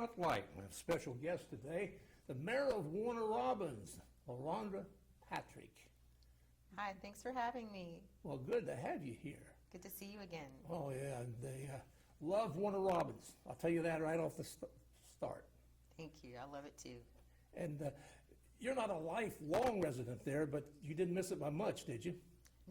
Spotlight. We have a special guest today, the mayor of Warner Robins, LaRhonda Patrick. Hi, thanks for having me. Well, good to have you here. Good to see you again. Oh, yeah, they love Warner Robins. I'll tell you that right off the start. Thank you. I love it too. And you're not a lifelong resident there, but you didn't miss it by much, did you?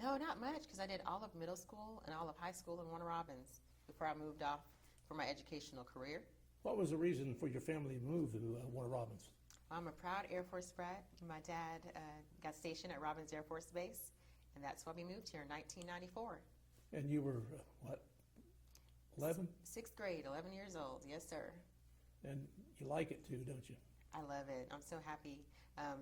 No, not much, because I did all of middle school and all of high school in Warner Robins before I moved off for my educational career. What was the reason for your family to move to Warner Robins? I'm a proud Air Force brat. My dad got stationed at Robins Air Force Base, and that's why we moved here in 1994. And you were, what, 11? Sixth grade, 11 years old. Yes, sir. And you like it too, don't you? I love it. I'm so happy.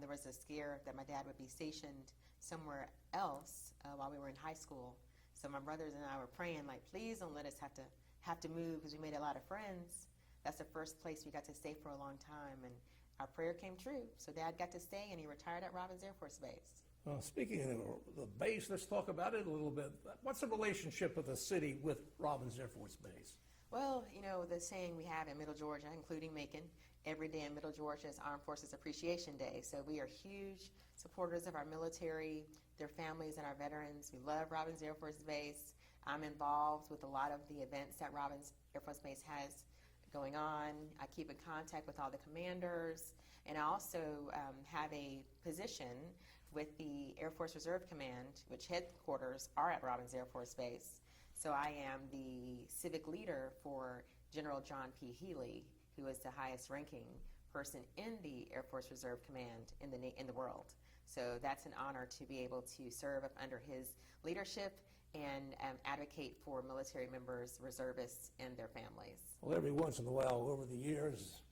There was a scare that my dad would be stationed somewhere else while we were in high school. So my brothers and I were praying, like, please don't let us have to move, because we made a lot of friends. That's the first place we got to stay for a long time, and our prayer came true. So Dad got to stay, and he retired at Robins Air Force Base. Speaking of the base, let's talk about it a little bit. What's the relationship of the city with Robins Air Force Base? Well, you know, the saying we have in Middle Georgia, including Macon, every day in Middle Georgia is Armed Forces Appreciation Day. So we are huge supporters of our military, their families, and our veterans. We love Robins Air Force Base. I'm involved with a lot of the events that Robins Air Force Base has going on. I keep in contact with all the commanders, and I also have a position with the Air Force Reserve Command, which headquarters are at Robins Air Force Base. So I am the civic leader for General John P. Healy, who is the highest ranking person in the Air Force Reserve Command in the world. So that's an honor to be able to serve up under his leadership and advocate for military members, reservists, and their families. Well, every once in a while over the years,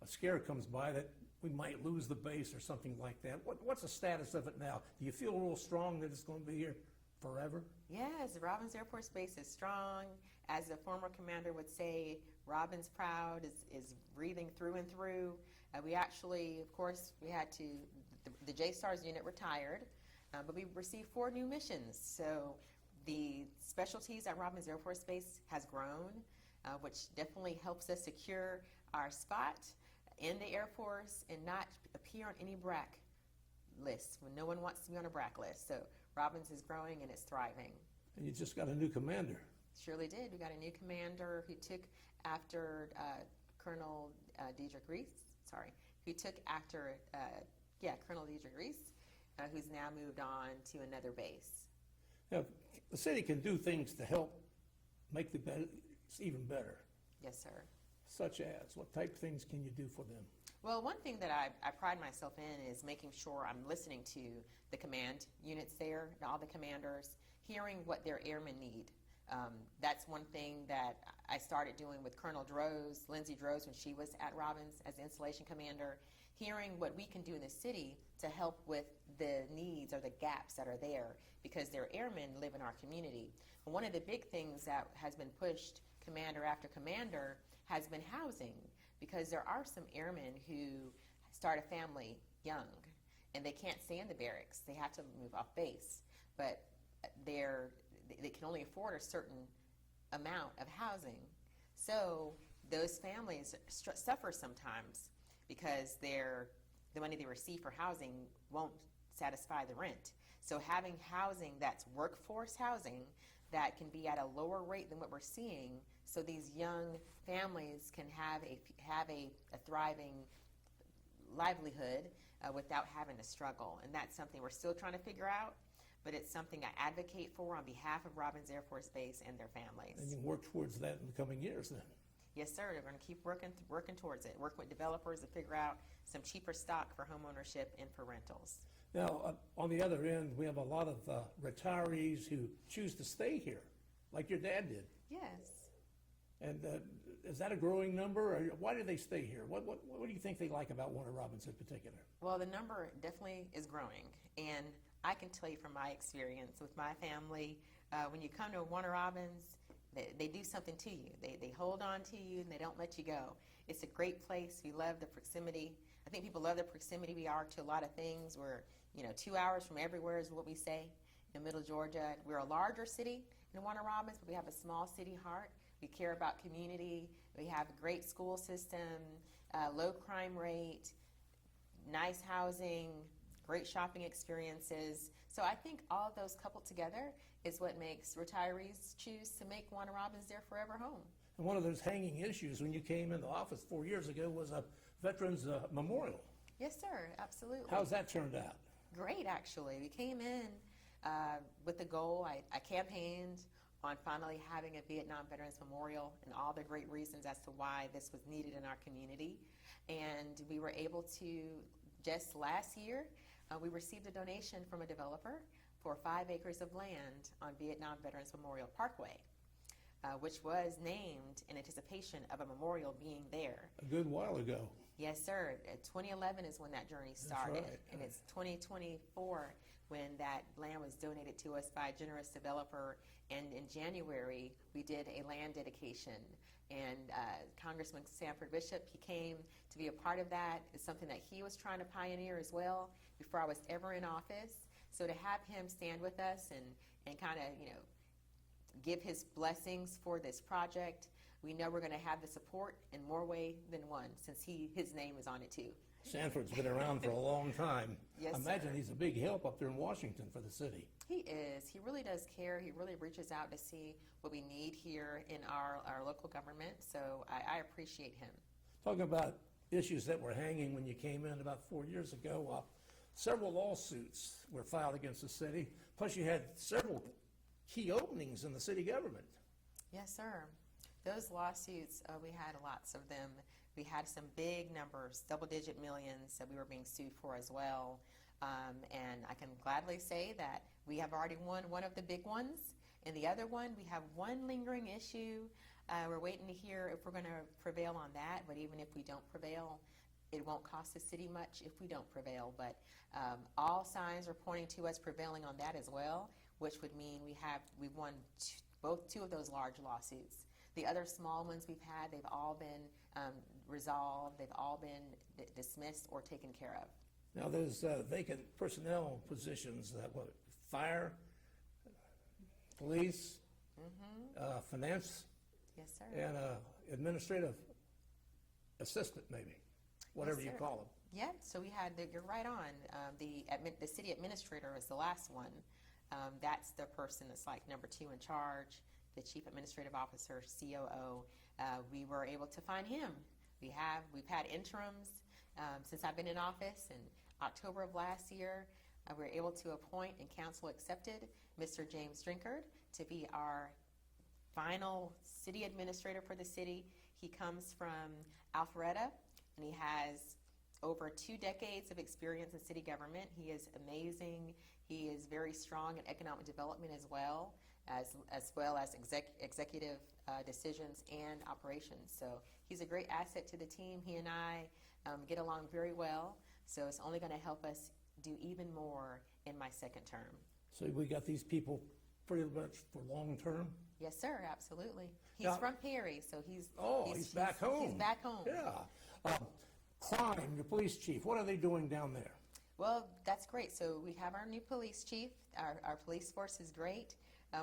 a scare comes by that we might lose the base or something like that. What's the status of it now? Do you feel real strong that it's going to be here forever? Yes, Robins Air Force Base is strong. As the former commander would say, Robins proud, is breathing through and through. We actually, of course, we had to, the J-STARS unit retired, but we received 4 new missions. So the specialties at Robins Air Force Base has grown, which definitely helps us secure our spot in the Air Force and not appear on any BRAC list when no one wants to be on a BRAC list. So Robins is growing and it's thriving. And you just got a new commander. Surely did. We got a new commander who took after Colonel Diedrich Reese. Sorry, who took after Colonel Diedrich Reese, who's now moved on to another base. Now, the city can do things to help make the base even better. Yes, sir. Such as, what type of things can you do for them? Well, one thing that I pride myself in is making sure I'm listening to the command units there, all the commanders, hearing what their airmen need. That's one thing that I started doing with Colonel Droz, Lindsay Droz, when she was at Robins as the installation commander, hearing what we can do in the city to help with the needs or the gaps that are there, because their airmen live in our community. And one of the big things that has been pushed commander after commander has been housing, because there are some airmen who start a family young and they can't stay in the barracks. They have to move off base, but they can only afford a certain amount of housing. So those families suffer sometimes because the money they receive for housing won't satisfy the rent. So having housing that's workforce housing that can be at a lower rate than what we're seeing, so these young families can have a thriving livelihood without having to struggle. And that's something we're still trying to figure out, but it's something I advocate for on behalf of Robins Air Force Base and their families. And you can work towards that in the coming years then? Yes, sir. They're going to keep working towards it, working with developers to figure out some cheaper stock for home ownership and for rentals. Now, on the other end, we have a lot of retirees who choose to stay here, like your dad did. Yes. And is that a growing number, or why do they stay here? What do you think they like about Warner Robins in particular? Well, the number definitely is growing, and I can tell you from my experience with my family, when you come to Warner Robins, they do something to you. They hold on to you and they don't let you go. It's a great place. We love the proximity. I think people love the proximity we are to a lot of things. We're 2 hours from everywhere is what we say in Middle Georgia. We're a larger city in Warner Robins, but we have a small city heart. We care about community. We have a great school system, low crime rate, nice housing, great shopping experiences. So I think all of those coupled together is what makes retirees choose to make Warner Robins their forever home. And one of those hanging issues when you came into office 4 years ago was a Veterans Memorial. Yes, sir, absolutely. How's that turned out? Great, actually. We came in with the goal. I campaigned on finally having a Vietnam Veterans Memorial and all the great reasons as to why this was needed in our community. And we were able to, just last year, we received a donation from a developer for 5 acres of land on Vietnam Veterans Memorial Parkway, which was named in anticipation of a memorial being there. A good while ago. Yes, sir. 2011 is when that journey started, right. and it's 2024 when that land was donated to us by a generous developer. And in January, we did a land dedication. And Congressman Sanford Bishop, he came to be a part of that. It's something that he was trying to pioneer as well before I was ever in office. So to have him stand with us and kind of, give his blessings for this project, we know we're going to have the support in more way than one, since his name is on it too. Sanford's been around for a long time. Yes, I imagine sir. he's a big help up there in Washington for the city. He is. He really does care. He really reaches out to see what we need here in our local government. So I appreciate him. Talking about issues that were hanging when you came in about 4 years ago, several lawsuits were filed against the city, plus you had several key openings in the city government. Yes, sir. Those lawsuits, we had lots of them. We had some big numbers, double-digit millions that we were being sued for as well. And I can gladly say that we have already won one of the big ones. And the other one, we have one lingering issue. We're waiting to hear if we're going to prevail on that. But even if we don't prevail, it won't cost the city much if we don't prevail. But all signs are pointing to us prevailing on that as well, which would mean we've won two of those large lawsuits. The other small ones we've had, they've all been resolved. They've all been dismissed or taken care of. Now, those vacant personnel positions, fire, police, finance, Yes, sir. and administrative assistant, maybe, whatever Yes, you sir. call them. Yeah, so we had, you're right on. The city administrator is the last one. That's the person that's like number 2 in charge, the chief administrative officer, COO. We were able to find him. We've had interims since I've been in office. In October of last year, we were able to appoint, and council accepted, Mr. James Drinkard to be our final city administrator for the city. He comes from Alpharetta, and he has over 2 decades of experience in city government. He is amazing. He is very strong in economic development as well as executive decisions and operations. So he's a great asset to the team. He and I get along very well. So it's only going to help us do even more in my second term. So we got these people pretty much for long term? Yes, sir, absolutely. He's Now- from Perry, so he's back home. He's back home. Yeah. Crime, your police chief, what are they doing down there? Well, that's great. So we have our new police chief. Our police force is great.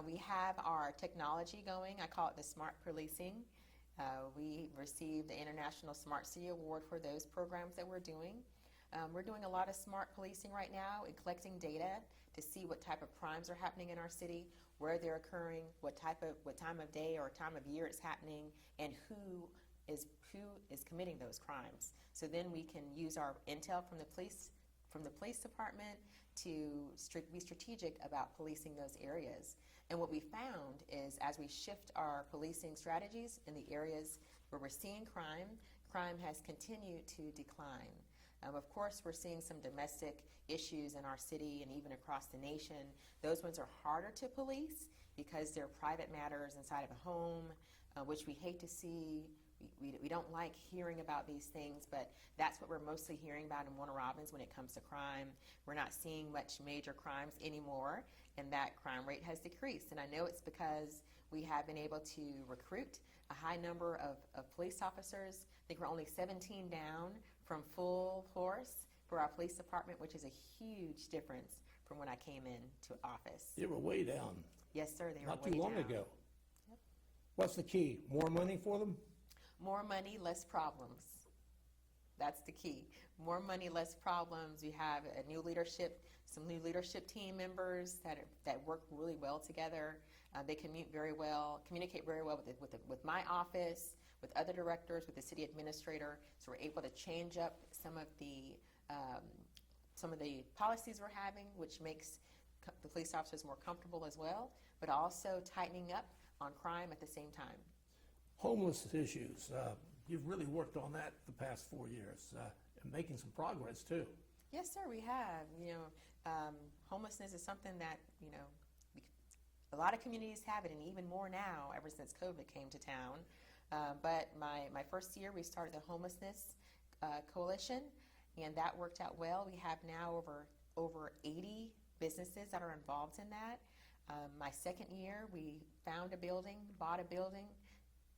We have our technology going. I call it the smart policing. We received the International Smart City Award for those programs that we're doing. We're doing a lot of smart policing right now and collecting data to see what type of crimes are happening in our city, where they're occurring, what time of day or time of year it's happening, and who is committing those crimes. So then we can use our intel from the police department to be strategic about policing those areas. And what we found is as we shift our policing strategies in the areas where we're seeing crime has continued to decline. Of course, we're seeing some domestic issues in our city and even across the nation. Those ones are harder to police because they're private matters inside of a home, which we hate to see. We don't like hearing about these things, but that's what we're mostly hearing about in Warner Robins when it comes to crime. We're not seeing much major crimes anymore, and that crime rate has decreased. And I know it's because we have been able to recruit a high number of police officers. I think we're only 17 down from full force for our police department, which is a huge difference from when I came into office. They were way down. Yes, sir, they were Not way too long down. ago. Yep. What's the key? More money for them? More money, less problems. That's the key. More money, less problems. We have a new leadership, some new leadership team members that work really well together. They communicate very well with my office, with other directors, with the city administrator. So we're able to change up some of the policies we're having, which makes the police officers more comfortable as well, but also tightening up on crime at the same time. Homeless issues, you've really worked on that the past 4 years, and making some progress too. Yes, sir, we have. Homelessness is something that, a lot of communities have it, and even more now ever since COVID came to town. But my first year, we started the Homelessness Coalition, and that worked out well. We have now over 80 businesses that are involved in that. My second year, we found a building, bought a building,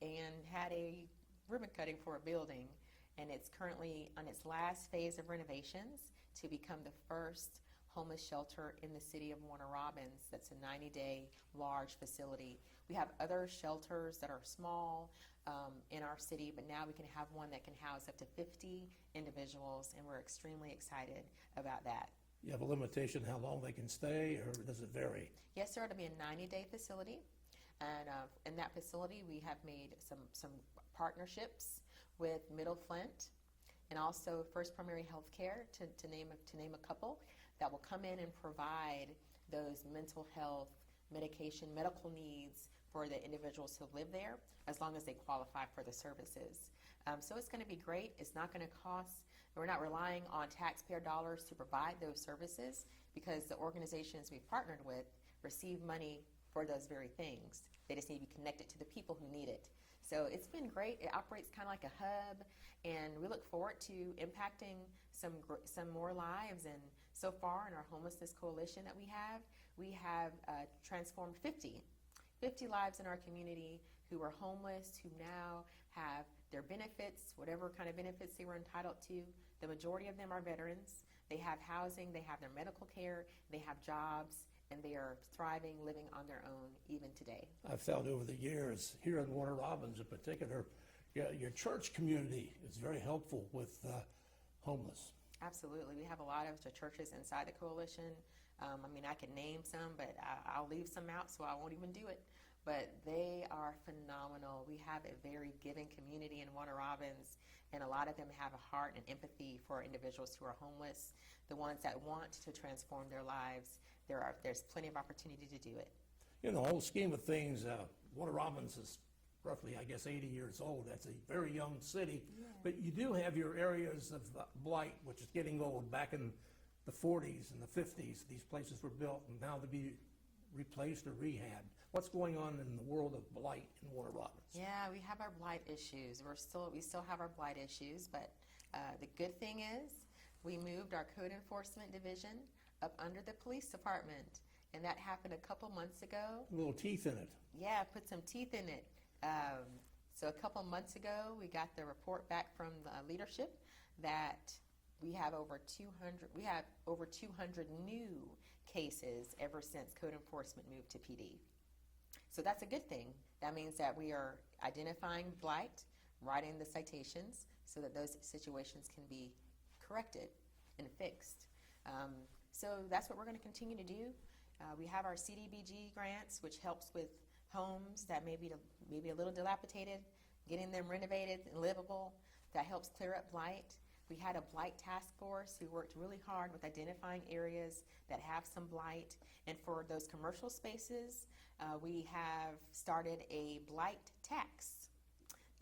and had a ribbon cutting for a building. And it's currently on its last phase of renovations to become the first homeless shelter in the city of Warner Robins. That's a 90-day large facility. We have other shelters that are small in our city, but now we can have one that can house up to 50 individuals, and we're extremely excited about that. You have a limitation how long they can stay, or does it vary? Yes, sir. It'll be a 90-day facility, and in that facility, we have made some partnerships with Middle Flint and also First Primary Health Care, to name a couple, that will come in and provide those mental health, medical needs for the individuals who live there, as long as they qualify for the services. So it's going to be great. It's not going to cost. We're not relying on taxpayer dollars to provide those services, because the organizations we've partnered with receive money for those very things. They just need to be connected to the people who need it. So it's been great. It operates kind of like a hub, and we look forward to impacting some more lives. And so far in our homelessness coalition that we have transformed 50 lives in our community who are homeless, who now have their benefits, whatever kind of benefits they were entitled to. The majority of them are veterans. They have housing, they have their medical care, they have jobs, and they are thriving, living on their own even today. I've found over the years, here in Warner Robins in particular, your church community is very helpful with homeless. Absolutely. We have a lot of the churches inside the coalition. I can name some, but I'll leave some out, so I won't even do it. But they are phenomenal. We have a very giving community in Warner Robins, and a lot of them have a heart and empathy for individuals who are homeless, the ones that want to transform their lives. There's plenty of opportunity to do it. In the whole scheme of things, Warner Robins is roughly, 80 years old. That's a very young city. Yeah. But you do have your areas of blight, which is getting old. Back in the 40s and the 50s, these places were built, and now to be replaced or rehabbed. What's going on in the world of blight in Warner Robins? Yeah, we have our blight issues. We still have our blight issues, but the good thing is we moved our code enforcement division up under the police department, and that happened a couple months ago. A little teeth in it. Yeah, put some teeth in it. So a couple months ago, we got the report back from the leadership that we have over 200 new cases ever since code enforcement moved to PD. So that's a good thing. That means that we are identifying blight, writing the citations, so that those situations can be corrected and fixed. So that's what we're going to continue to do. We have our CDBG grants, which helps with homes that may be a little dilapidated, getting them renovated and livable. That helps clear up blight. We had a blight task force who worked really hard with identifying areas that have some blight. And for those commercial spaces, we have started a blight tax.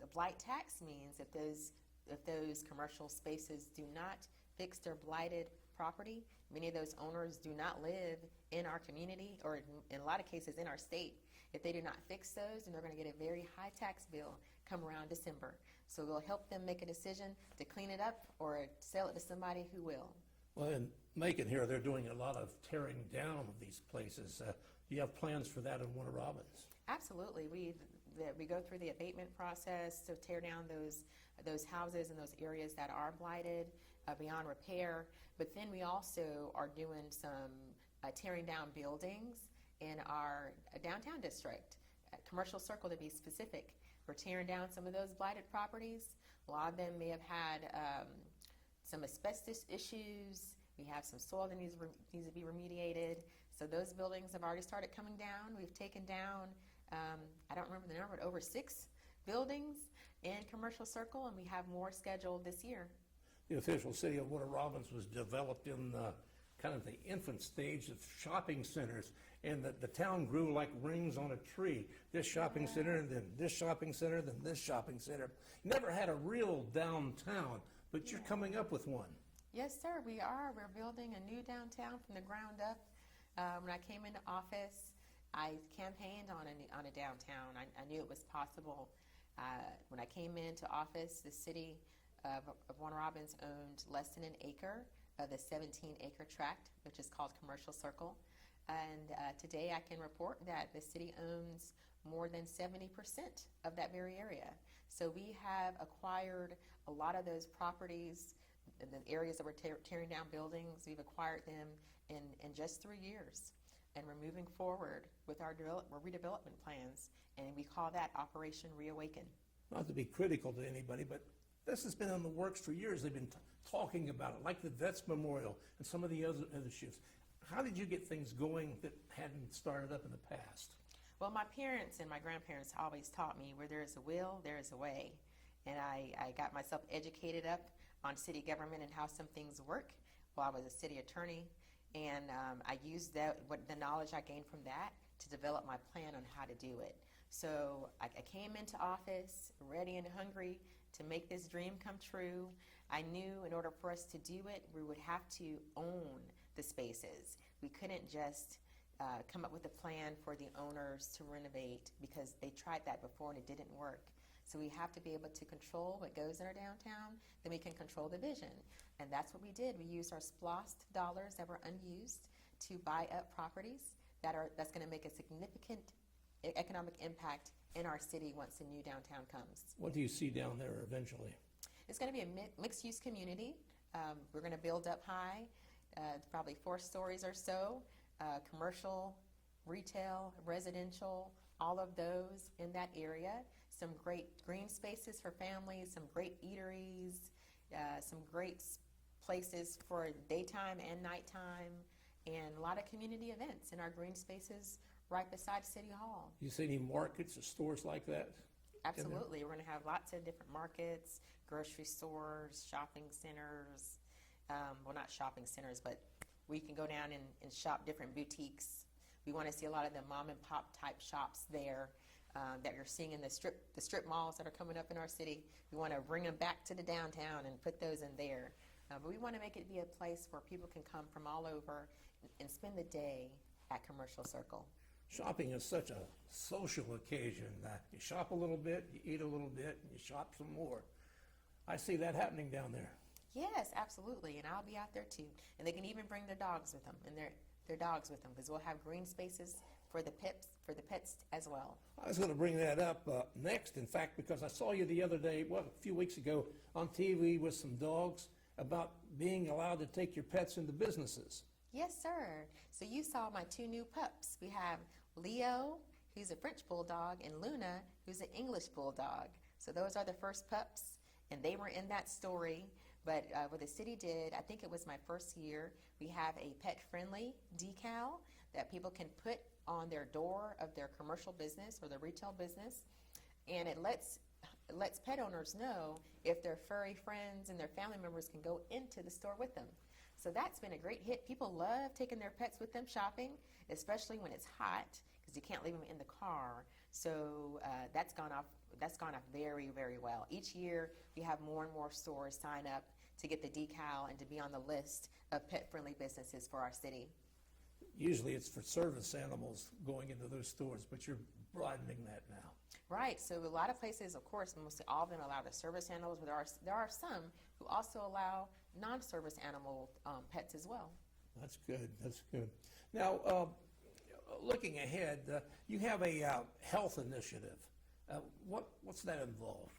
The blight tax means if those commercial spaces do not fix their blighted property, many of those owners do not live in our community, or in a lot of cases in our state. If they do not fix those, then they're going to get a very high tax bill come around December. So we'll help them make a decision to clean it up or sell it to somebody who will. Well, in Macon here, they're doing a lot of tearing down of these places. Do you have plans for that in Warner Robins? Absolutely. We go through the abatement process to tear down those houses and those areas that are blighted beyond repair. But then we also are doing some tearing down buildings in our downtown district, Commercial Circle to be specific. We're tearing down some of those blighted properties. A lot of them may have had some asbestos issues. We have some soil that needs to be remediated. So those buildings have already started coming down. We've taken down, I don't remember the number, but over 6 buildings in Commercial Circle, and we have more scheduled this year. The official city of Warner Robins was developed in kind of the infant stage of shopping centers, and the town grew like rings on a tree. This shopping center, and then this shopping center, then this shopping center. Never had a real downtown, but you're coming up with one. Yes, sir, we are. We're building a new downtown from the ground up. When I came into office, I campaigned on a downtown. I knew it was possible. When I came into office, the city of Warner Robins owned less than an acre of the 17-acre tract, which is called Commercial Circle. And today I can report that the city owns more than 70% of that very area. So we have acquired a lot of those properties, the areas that we're tearing down buildings. We've acquired them in just 3 years. And we're moving forward with our redevelopment plans, and we call that Operation Reawaken. Not to be critical to anybody, but this has been in the works for years. They've been talking about it, like the Vets Memorial and some of the other issues. How did you get things going that hadn't started up in the past? Well, my parents and my grandparents always taught me where there is a will, there is a way. And I got myself educated up on city government and how some things work while I was a city attorney. And I used the knowledge I gained from that to develop my plan on how to do it. So I came into office ready and hungry to make this dream come true. I knew in order for us to do it, we would have to own the spaces. We couldn't just come up with a plan for the owners to renovate, because they tried that before and it didn't work. So we have to be able to control what goes in our downtown, then we can control the vision. And that's what we did. We used our SPLOST dollars that were unused to buy up properties that's going to make a significant economic impact in our city once the new downtown comes. What do you see down there eventually? It's going to be a mixed-use community. We're going to build up high, probably 4 stories or so, commercial, retail, residential, all of those in that area. Some great green spaces for families, some great eateries, some great places for daytime and nighttime, and a lot of community events in our green spaces right beside City Hall. You see any markets or stores like that? Absolutely. We're going to have lots of different markets, grocery stores, shopping centers. Well, not shopping centers, but we can go down and shop different boutiques. We want to see a lot of the mom and pop type shops there that you're seeing in the strip malls that are coming up in our city. We want to bring them back to the downtown and put those in there. But we want to make it be a place where people can come from all over and spend the day at Commercial Circle. Shopping is such a social occasion. You shop a little bit, you eat a little bit, and you shop some more. I see that happening down there. Yes, absolutely, and I'll be out there too. And they can even bring their dogs with them, and their dogs with them, because we'll have green spaces for the pets as well. I was going to bring that up next, in fact, because I saw you the other day, a few weeks ago, on TV with some dogs about being allowed to take your pets into businesses. Yes, sir. So you saw my 2 new pups. We have Leo, who's a French bulldog, and Luna, who's an English bulldog. So those are the first pups, and they were in that story. But what the city did, I think it was my first year, we have a pet-friendly decal that people can put on their door of their commercial business or their retail business, and it lets pet owners know if their furry friends and their family members can go into the store with them. So that's been a great hit. People love taking their pets with them shopping, especially when it's hot, because you can't leave them in the car. So that's gone off very, very well. Each year we have more and more stores sign up to get the decal and to be on the list of pet-friendly businesses for our city. Usually it's for service animals going into those stores, but you're broadening that now. Right, so a lot of places, of course, mostly all of them allow the service animals, but there are some who also allow non-service animal pets as well. That's good, that's good. Now, looking ahead, you have a health initiative. What's that involve?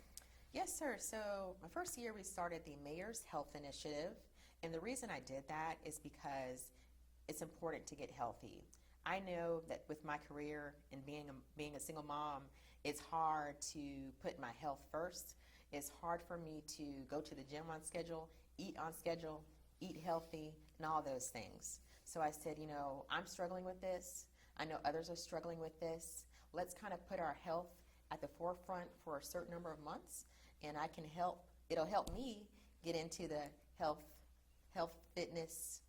Yes, sir. So my first year we started the Mayor's Health Initiative, and the reason I did that is because it's important to get healthy. I know that with my career and being a single mom, It's hard to put my health first. It's hard for me to go to the gym on schedule, eat on schedule, eat healthy, and all those things. So I said, I'm struggling with this. I know others are struggling with this. Let's kind of put our health at the forefront for a certain number of months, and it'll help me get into the health fitness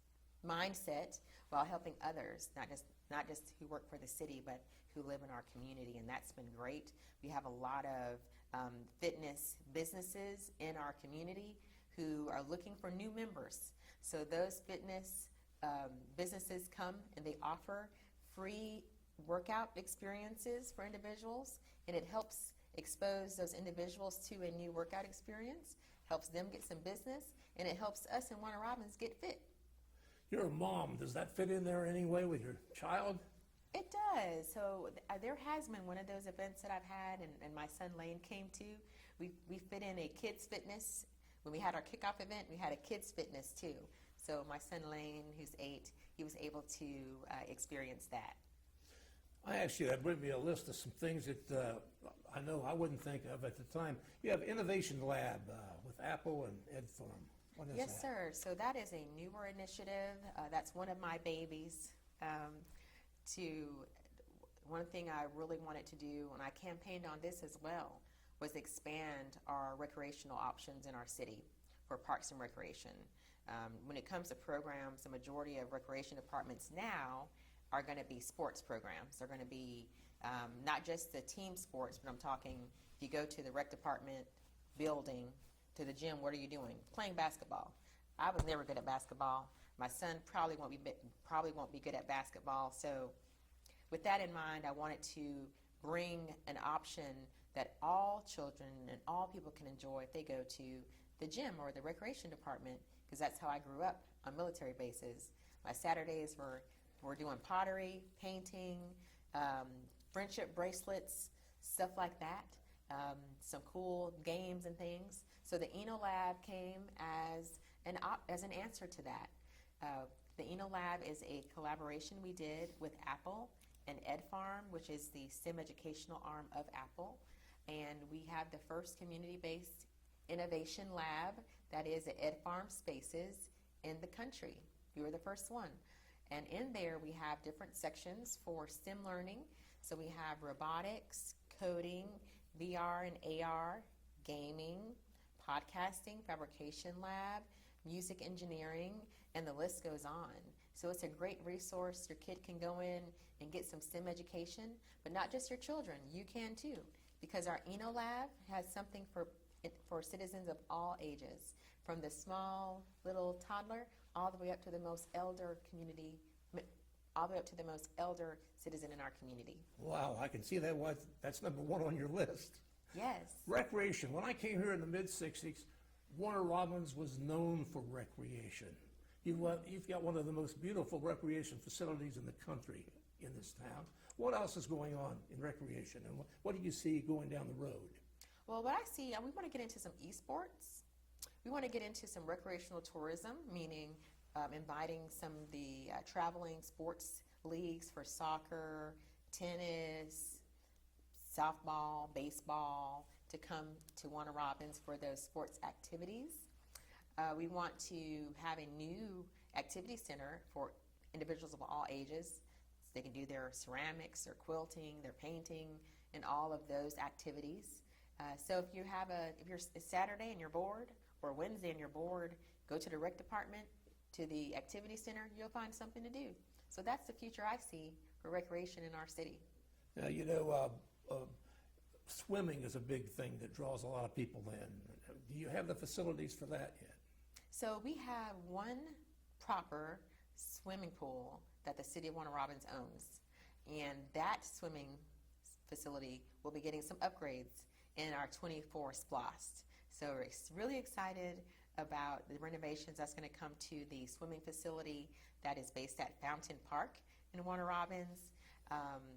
mindset while helping others, not just who work for the city, but who live in our community, and that's been great. We have a lot of fitness businesses in our community who are looking for new members. So those fitness businesses come and they offer free workout experiences for individuals, and it helps expose those individuals to a new workout experience, helps them get some business, and it helps us in Warner Robins get fit. You're a mom. Does that fit in there anyway with your child? It does. So there has been one of those events that I've had, and my son Lane came to. We fit in a kids fitness. When we had our kickoff event, we had a kids fitness too. So my son Lane, who's 8, he was able to experience that. I asked you to bring me a list of some things that I know I wouldn't think of at the time. You have Innovation Lab with Apple and Ed Farm. What is Yes, that? sir. So that is a newer initiative. That's one of my babies. One thing I really wanted to do, and I campaigned on this as well, was expand our recreational options in our city for parks and recreation. When it comes to programs, the majority of recreation departments now are going to be sports programs. They're going to be not just the team sports, but I'm talking, if you go to the rec department building, to the gym, what are you doing? Playing basketball. I was never good at basketball. My son probably won't be good at basketball. So with that in mind, I wanted to bring an option that all children and all people can enjoy if they go to the gym or the recreation department, because that's how I grew up on military bases. My Saturdays were doing pottery, painting, friendship bracelets, stuff like that, some cool games and things. So the Eno Lab came as an answer to that. The Eno Lab is a collaboration we did with Apple and Ed Farm, which is the STEM educational arm of Apple. And we have the first community-based innovation lab that is at Ed Farm spaces in the country. We were the first one. And in there we have different sections for STEM learning. So we have robotics, coding, VR and AR, gaming, podcasting, fabrication lab, music engineering, and the list goes on. So it's a great resource. Your kid can go in and get some STEM education, but not just your children. You can too, because our Eno Lab has something for citizens of all ages, from the small little toddler all the way up to the most elder citizen in our community. Wow, I can see that's number one on your list. Yes. Recreation. When I came here in the mid-'60s, Warner Robins was known for recreation. You've got one of the most beautiful recreation facilities in the country in this town. What else is going on in recreation, and what do you see going down the road? Well, what I see, we want to get into some esports. We want to get into some recreational tourism, meaning inviting some of the traveling sports leagues for soccer, tennis, softball, baseball, to come to Warner Robins for those sports activities. We want to have a new activity center for individuals of all ages. So they can do their ceramics, their quilting, their painting, and all of those activities. So if you're Saturday and you're bored, or Wednesday and you're bored, go to the rec department, to the activity center, you'll find something to do. So that's the future I see for recreation in our city. Now, swimming is a big thing that draws a lot of people in. Do you have the facilities for that yet? So we have one proper swimming pool that the city of Warner Robins owns, and that swimming facility will be getting some upgrades in our 24 SPLOST. So we're really excited about the renovations that's going to come to the swimming facility that is based at Fountain Park in Warner Robins.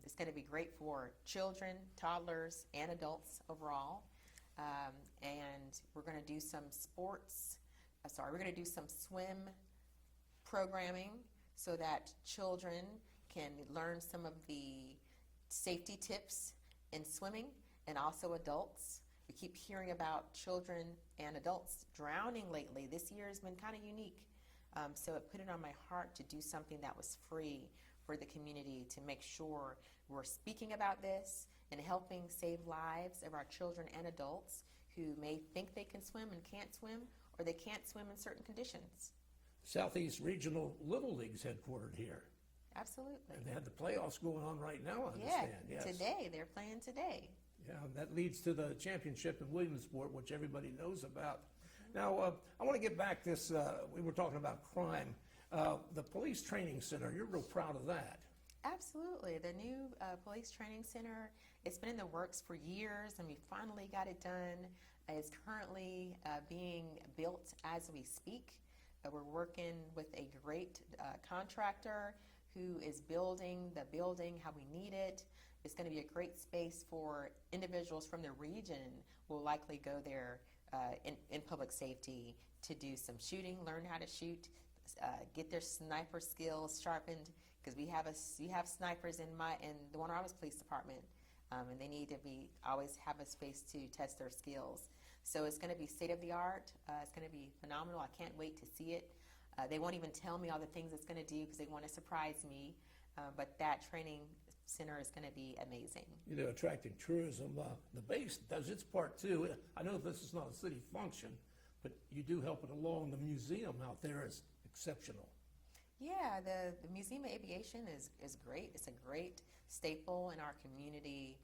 It's going to be great for children, toddlers, and adults overall. And we're going to do some swim programming so that children can learn some of the safety tips in swimming, and also adults. We keep hearing about children and adults drowning lately. This year has been kind of unique. So it put it on my heart to do something that was free for the community, to make sure we're speaking about this and helping save lives of our children and adults who may think they can swim and can't swim, or they can't swim in certain conditions. Southeast Regional Little League's headquartered here. Absolutely. And they have the playoffs going on right now, I understand. Yeah, Yes. today. They're playing today. Yeah, that leads to the championship in Williamsport, which everybody knows about. Now, I want to get back this, we were talking about crime. The police training center, you're real proud of that. Absolutely. The new police training center, it's been in the works for years, and we finally got it done. It's currently being built as we speak. We're working with a great contractor who is building the building how we need it. It's going to be a great space for individuals from the region who will likely go there in public safety to do some shooting, learn how to shoot, get their sniper skills sharpened, because we have snipers in the Warner Robins Police Department, and they need to always have a space to test their skills. So it's going to be state of the art. It's going to be phenomenal. I can't wait to see it. They won't even tell me all the things it's going to do because they want to surprise me. But that training center is going to be amazing. You know, attracting tourism. The base does its part too. I know this is not a city function, but you do help it along. The museum out there is exceptional. Yeah, the Museum of Aviation is great. It's a great staple in our community.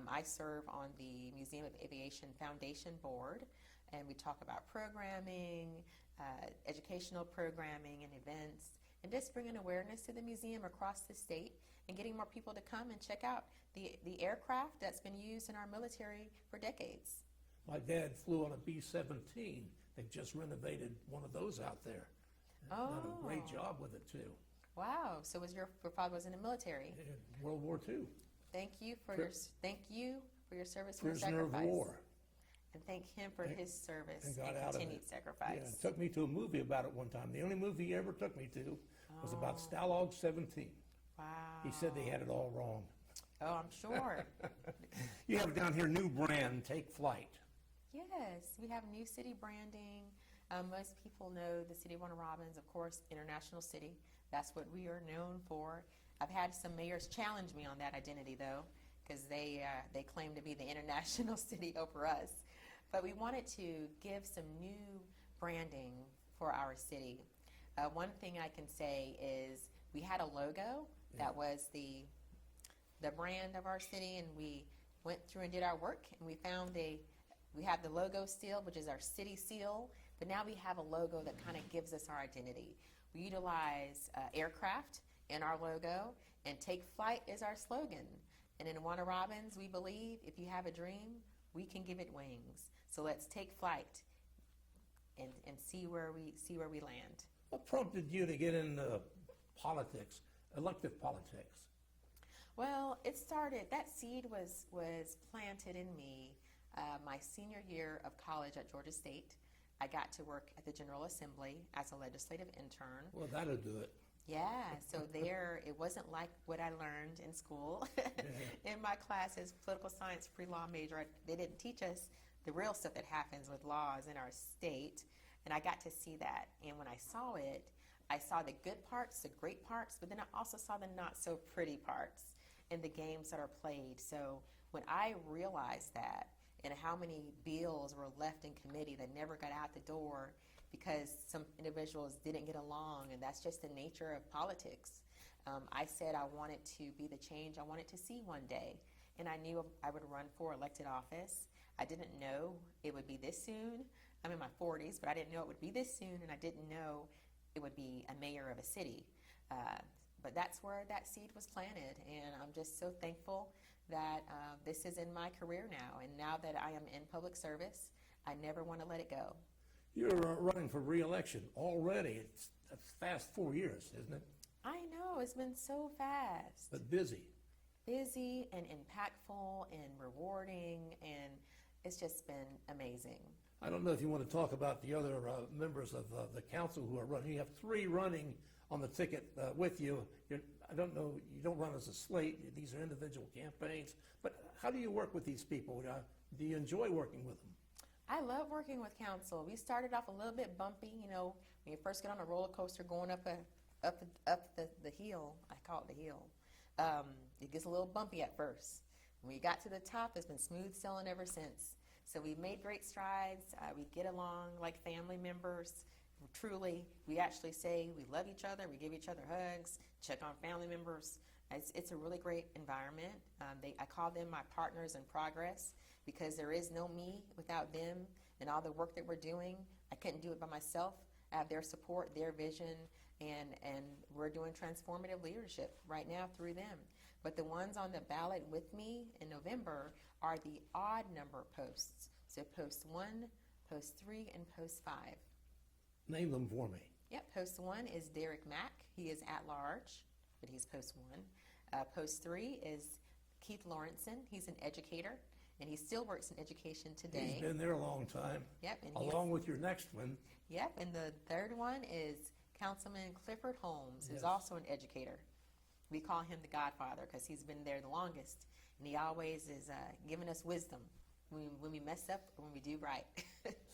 I serve on the Museum of Aviation Foundation Board, and we talk about programming, educational programming and events, and just bringing awareness to the museum across the state and getting more people to come and check out the aircraft that's been used in our military for decades. My dad flew on a B-17. They've just renovated one of those out there. Oh. Done a great job with it too. Wow. So your father was in the military. In World War II. Thank you for your service and Prisoner of sacrifice. war. And thank him for his service And got and out of continued it. sacrifice. Yeah, took me to a movie about it one time. The only movie he ever took me to was about Stalag 17. Wow. He said they had it all wrong. Oh, I'm sure. You have down here new brand, Take Flight. Yes, we have new city branding. Most people know the city of Warner Robins, of course, international city. That's what we are known for. I've had some mayors challenge me on that identity, though, because they claim to be the international city over us. But we wanted to give some new branding for our city. One thing I can say is we had a logo that was the brand of our city, and we went through and did our work, and we found we have the logo still, which is our city seal, but now we have a logo that kind of gives us our identity. We utilize aircraft in our logo, and Take Flight is our slogan. And in Warner Robins, we believe if you have a dream, we can give it wings. So let's take flight and see where we land. What prompted you to get into politics, elective politics? Well, that seed was planted in me my senior year of college at Georgia State. I got to work at the General Assembly as a legislative intern. Well, that'll do it. Yeah, so there, it wasn't like what I learned in school. In my classes, political science, pre-law major, they didn't teach us the real stuff that happens with laws in our state, and I got to see that. And when I saw it, I saw the good parts, the great parts, but then I also saw the not so pretty parts in the games that are played. So when I realized that, and how many bills were left in committee that never got out the door because some individuals didn't get along, and that's just the nature of politics. I said I wanted to be the change I wanted to see one day, and I knew I would run for elected office. I didn't know it would be this soon. I'm in my 40s, but I didn't know it would be this soon, and I didn't know it would be a mayor of a city. But that's where that seed was planted, and I'm just so thankful that this is in my career now, and now that I am in public service, I never want to let it go. You're running for re-election already. It's a fast 4 years, isn't it? I know, it's been so fast. But busy. Busy and impactful and rewarding, and it's just been amazing. I don't know if you want to talk about the other members of the council who are running. You have 3 running on the ticket with you. I don't know, you don't run as a slate, these are individual campaigns, but how do you work with these people? Do you enjoy working with them? I love working with council. We started off a little bit bumpy, you know, when you first get on a roller coaster going up the hill. I call it the hill. It gets a little bumpy at first. When we got to the top, it's been smooth sailing ever since. So we've made great strides. We get along like family members. Truly, we actually say we love each other. We give each other hugs, check on family members. It's a really great environment. I call them my partners in progress, because there is no me without them and all the work that we're doing. I couldn't do it by myself. I have their support, their vision, and we're doing transformative leadership right now through them. But the ones on the ballot with me in November are the odd number posts. So post 1, post 3, and post 5. Name them for me. Yep, post 1 is Derek Mack. He is at large, but he's post 1. Post 3 is Keith Lawrenson. He's an educator, and he still works in education today. He's been there a long time. Yep. And along with your next one. Yep, and the third one is Councilman Clifford Holmes, who's also an educator. We call him the Godfather because he's been there the longest, and he always is giving us wisdom when we mess up or when we do right.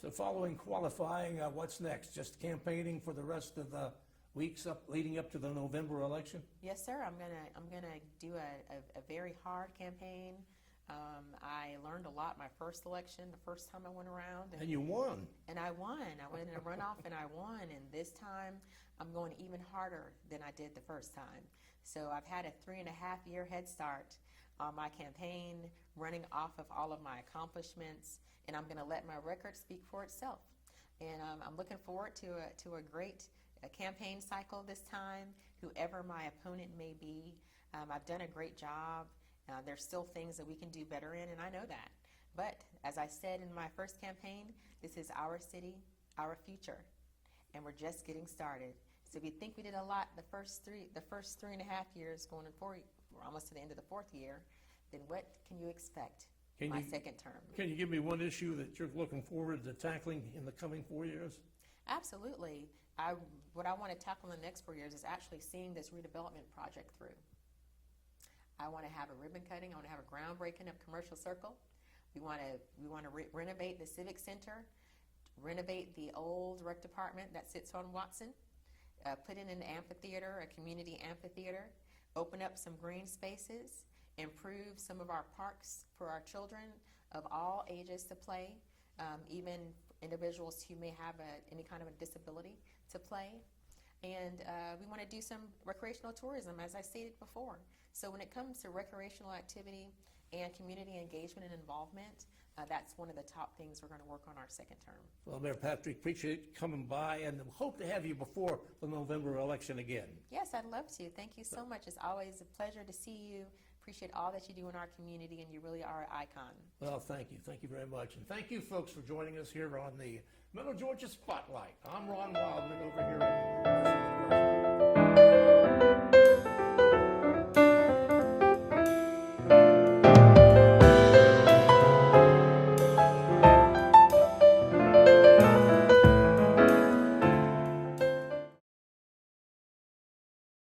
So following qualifying, what's next? Just campaigning for the rest of the weeks leading up to the November election? Yes, sir. I'm gonna do a very hard campaign. I learned a lot my first election, the first time I went around. And you won. And I won. I went in a runoff and I won. And this time I'm going even harder than I did the first time. So I've had a 3.5-year head start on my campaign, running off of all of my accomplishments, and I'm going to let my record speak for itself. And I'm looking forward to a great campaign cycle this time, whoever my opponent may be. I've done a great job. There's still things that we can do better in, and I know that. But as I said in my first campaign, this is our city, our future, and we're just getting started. So if you think we did a lot the first 3.5 years, going in 4, we're almost to the end of the 4th year, then what can you expect my second term? Can you give me one issue that you're looking forward to tackling in the coming 4 years? Absolutely. What I want to tackle in the next 4 years is actually seeing this redevelopment project through. I want to have a ribbon cutting. I want to have a groundbreaking of Commercial Circle. We want to renovate the Civic Center, renovate the old rec department that sits on Watson, put in an amphitheater, a community amphitheater, open up some green spaces, improve some of our parks for our children of all ages to play, even individuals who may have any kind of a disability to play. And we want to do some recreational tourism, as I stated before. So when it comes to recreational activity and community engagement and involvement, that's one of the top things we're going to work on our second term. Well, Mayor Patrick, appreciate you coming by, and hope to have you before the November election again. Yes, I'd love to. Thank you so much. It's always a pleasure to see you. Appreciate all that you do in our community, and you really are an icon. Well, thank you. Thank you very much. And thank you, folks, for joining us here on the Middle Georgia Spotlight. I'm Ron Wildman over here in